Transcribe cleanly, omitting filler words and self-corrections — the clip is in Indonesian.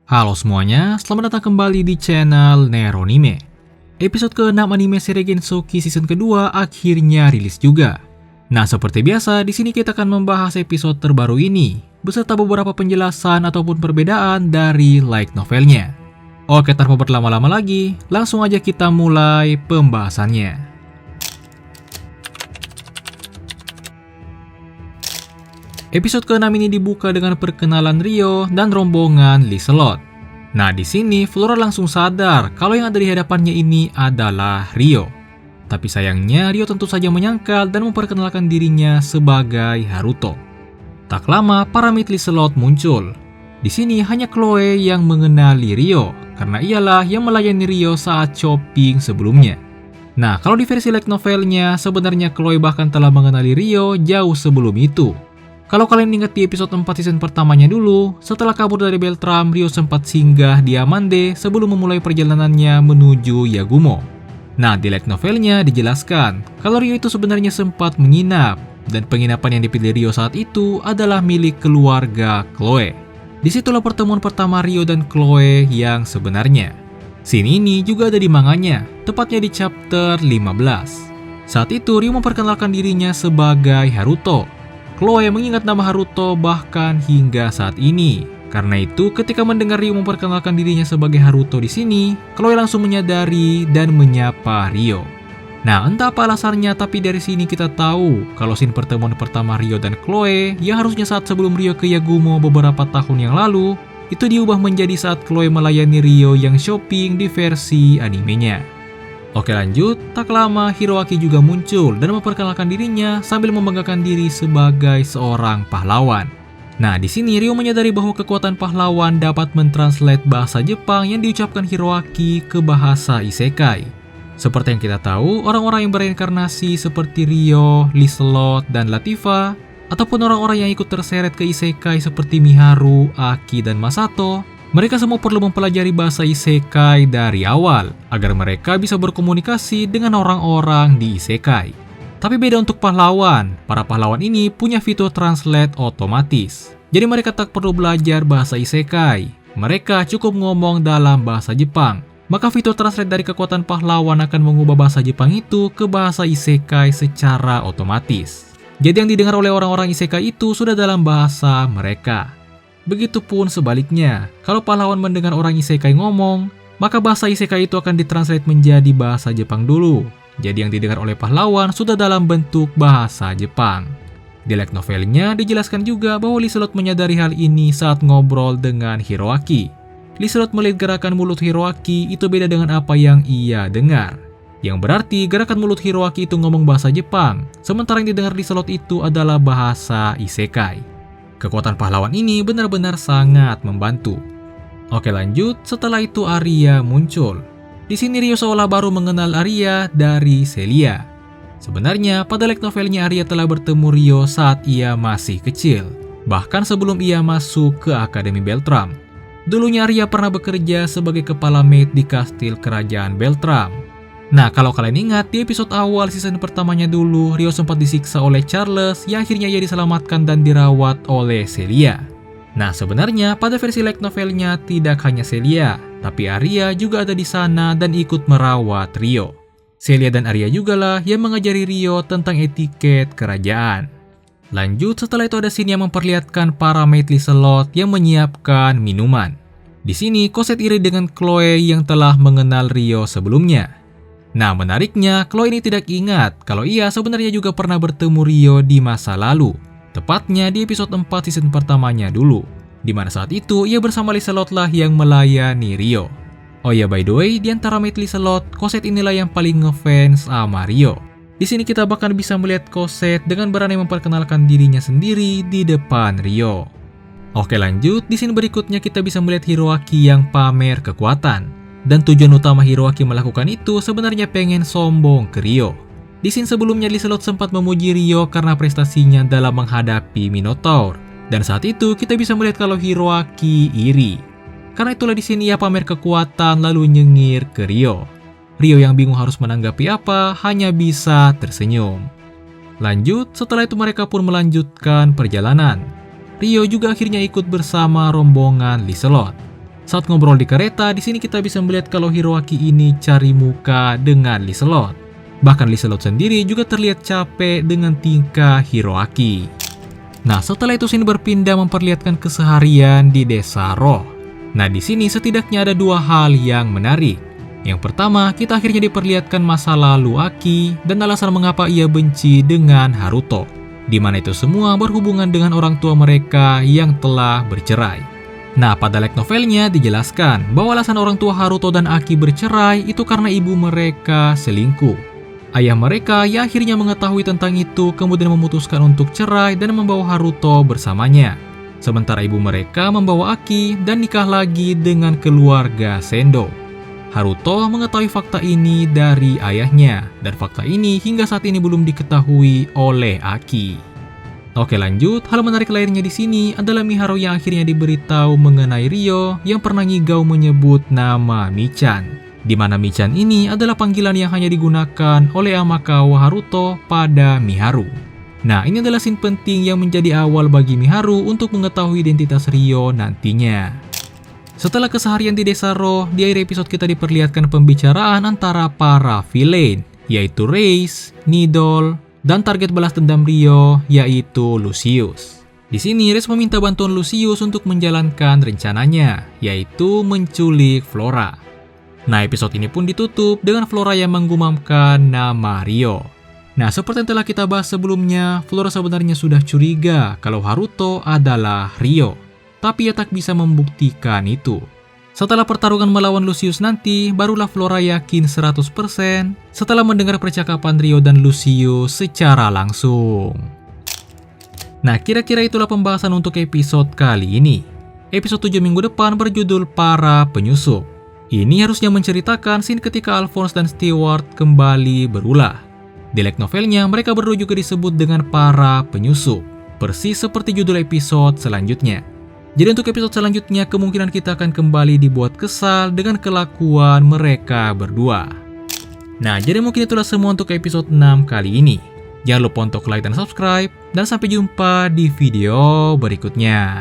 Halo semuanya, selamat datang kembali di channel Neronime. Episode ke-6 anime seri Gensoki season kedua akhirnya rilis juga. Nah, seperti biasa, di sini kita akan membahas episode terbaru ini beserta beberapa penjelasan ataupun perbedaan dari light novelnya. Oke, tanpa berlama-lama lagi, langsung aja kita mulai pembahasannya. Episode ke-6 ini dibuka dengan perkenalan Ryo dan rombongan Liselot. Nah, di sini Flora langsung sadar kalau yang ada di hadapannya ini adalah Ryo. Tapi sayangnya Ryo tentu saja menyangkal dan memperkenalkan dirinya sebagai Haruto. Tak lama, para mate Liselot muncul. Di sini hanya Chloe yang mengenali Ryo, karena ialah yang melayani Ryo saat shopping sebelumnya. Nah, kalau di versi light novelnya, sebenarnya Chloe bahkan telah mengenali Ryo jauh sebelum itu. Kalau kalian ingat di episode 4 season pertamanya dulu, setelah kabur dari Beltram, Ryo sempat singgah di Amande sebelum memulai perjalanannya menuju Yagumo. Nah, di light novelnya dijelaskan kalau Ryo itu sebenarnya sempat menginap, dan penginapan yang dipilih Ryo saat itu adalah milik keluarga Chloe. Disitulah pertemuan pertama Ryo dan Chloe yang sebenarnya. Scene ini juga ada di manganya, tepatnya di chapter 15. Saat itu Ryo memperkenalkan dirinya sebagai Haruto. Chloe mengingat nama Haruto bahkan hingga saat ini. Karena itu, ketika mendengar Ryo memperkenalkan dirinya sebagai Haruto di sini, Chloe langsung menyadari dan menyapa Ryo. Nah, entah apa alasannya, tapi dari sini kita tahu kalau scene pertemuan pertama Ryo dan Chloe yang harusnya saat sebelum Ryo ke Yagumo beberapa tahun yang lalu, itu diubah menjadi saat Chloe melayani Ryo yang shopping di versi animenya. Oke, lanjut, tak lama Hiroaki juga muncul dan memperkenalkan dirinya sambil membanggakan diri sebagai seorang pahlawan. Nah, di sini Ryo menyadari bahwa kekuatan pahlawan dapat mentranslate bahasa Jepang yang diucapkan Hiroaki ke bahasa isekai. Seperti yang kita tahu, orang-orang yang bereinkarnasi seperti Ryo, Liselot, dan Latifa, ataupun orang-orang yang ikut terseret ke isekai seperti Miharu, Aki, dan Masato, mereka semua perlu mempelajari bahasa isekai dari awal agar mereka bisa berkomunikasi dengan orang-orang di isekai. Tapi beda untuk pahlawan, para pahlawan ini punya fitur translate otomatis. Jadi mereka tak perlu belajar bahasa isekai, mereka cukup ngomong dalam bahasa Jepang. Maka fitur translate dari kekuatan pahlawan akan mengubah bahasa Jepang itu ke bahasa isekai secara otomatis. Jadi yang didengar oleh orang-orang isekai itu sudah dalam bahasa mereka. Begitupun sebaliknya, kalau pahlawan mendengar orang isekai ngomong, maka bahasa isekai itu akan ditranslate menjadi bahasa Jepang dulu. Jadi yang didengar oleh pahlawan sudah dalam bentuk bahasa Jepang. Di light novelnya dijelaskan juga bahwa Liselot menyadari hal ini saat ngobrol dengan Hiroaki. Liselot melihat gerakan mulut Hiroaki itu beda dengan apa yang ia dengar. Yang berarti gerakan mulut Hiroaki itu ngomong bahasa Jepang, sementara yang didengar Liselot itu adalah bahasa isekai. Kekuatan pahlawan ini benar-benar sangat membantu. Oke, lanjut, setelah itu Arya muncul. Di sini Ryo seolah baru mengenal Arya dari Celia. Sebenarnya pada light novelnya Arya telah bertemu Ryo saat ia masih kecil, bahkan sebelum ia masuk ke Akademi Beltram. Dulunya Arya pernah bekerja sebagai kepala maid di kastil kerajaan Beltram. Nah, kalau kalian ingat, di episode awal season pertamanya dulu, Ryo sempat disiksa oleh Charles yang akhirnya ia diselamatkan dan dirawat oleh Celia. Nah, sebenarnya pada versi light novelnya tidak hanya Celia, tapi Arya juga ada di sana dan ikut merawat Ryo. Celia dan Arya jugalah yang mengajari Ryo tentang etiket kerajaan. Lanjut, setelah itu ada scene yang memperlihatkan para mate Liselot yang menyiapkan minuman. Di sini, Cosette iri dengan Chloe yang telah mengenal Ryo sebelumnya. Nah, menariknya, Chloe ini tidak ingat kalau ia sebenarnya juga pernah bertemu Ryo di masa lalu. Tepatnya di episode 4 season pertamanya dulu. Di mana saat itu, ia bersama Liselot lah yang melayani Ryo. Oh ya, by the way, di antara mate Liselot, Cosette inilah yang paling ngefans sama Ryo. Di sini kita bahkan bisa melihat Cosette dengan berani memperkenalkan dirinya sendiri di depan Ryo. Oke, lanjut, di scene berikutnya kita bisa melihat Hiroaki yang pamer kekuatan. Dan tujuan utama Hiroaki melakukan itu sebenarnya pengen sombong ke Ryo. Di scene sebelumnya Liselot sempat memuji Ryo karena prestasinya dalam menghadapi Minotaur. Dan saat itu kita bisa melihat kalau Hiroaki iri. Karena itulah di sini ia pamer kekuatan lalu nyengir ke Ryo. Ryo yang bingung harus menanggapi apa hanya bisa tersenyum. Lanjut, setelah itu mereka pun melanjutkan perjalanan. Ryo juga akhirnya ikut bersama rombongan Liselot. Saat ngobrol di kereta, di sini kita bisa melihat kalau Hiroaki ini cari muka dengan Liselot. Bahkan Liselot sendiri juga terlihat capek dengan tingkah Hiroaki. Nah, setelah itu Shin berpindah memperlihatkan keseharian di desa Roh. Nah, di sini setidaknya ada dua hal yang menarik. Yang pertama, kita akhirnya diperlihatkan masa lalu Aki dan alasan mengapa ia benci dengan Haruto, di mana itu semua berhubungan dengan orang tua mereka yang telah bercerai. Nah, pada light novelnya dijelaskan bahwa alasan orang tua Haruto dan Aki bercerai itu karena ibu mereka selingkuh. Ayah mereka yang akhirnya mengetahui tentang itu kemudian memutuskan untuk cerai dan membawa Haruto bersamanya. Sementara ibu mereka membawa Aki dan nikah lagi dengan keluarga Sendo. Haruto mengetahui fakta ini dari ayahnya, dan fakta ini hingga saat ini belum diketahui oleh Aki. Oke, lanjut. Hal menarik lainnya di sini adalah Miharu yang akhirnya diberitahu mengenai Ryo yang pernah ngigau menyebut nama Michan, di mana Michan ini adalah panggilan yang hanya digunakan oleh Amakawa Haruto pada Miharu. Nah, ini adalah scene penting yang menjadi awal bagi Miharu untuk mengetahui identitas Ryo nantinya. Setelah keseharian di desa Roh, di akhir episode kita diperlihatkan pembicaraan antara para villain, yaitu Reis, Nidol, dan target balas dendam Ryo, yaitu Lucius. Di sini Reis meminta bantuan Lucius untuk menjalankan rencananya, yaitu menculik Flora. Nah, episode ini pun ditutup dengan Flora yang menggumamkan nama Ryo. Nah, seperti yang telah kita bahas sebelumnya, Flora sebenarnya sudah curiga kalau Haruto adalah Ryo, tapi ia tak bisa membuktikan itu. Setelah pertarungan melawan Lucius nanti, barulah Flora yakin 100% setelah mendengar percakapan Ryo dan Lucius secara langsung. Nah, kira-kira itulah pembahasan untuk episode kali ini. Episode 7 minggu depan berjudul Para Penyusup. Ini harusnya menceritakan scene ketika Alphonse dan Stewart kembali berulah. Di light novelnya, mereka berdua juga disebut dengan para penyusup, persis seperti judul episode selanjutnya. Jadi untuk episode selanjutnya, kemungkinan kita akan kembali dibuat kesal dengan kelakuan mereka berdua. Nah, jadi mungkin itulah semua untuk episode 6 kali ini. Jangan lupa untuk like dan subscribe, dan sampai jumpa di video berikutnya.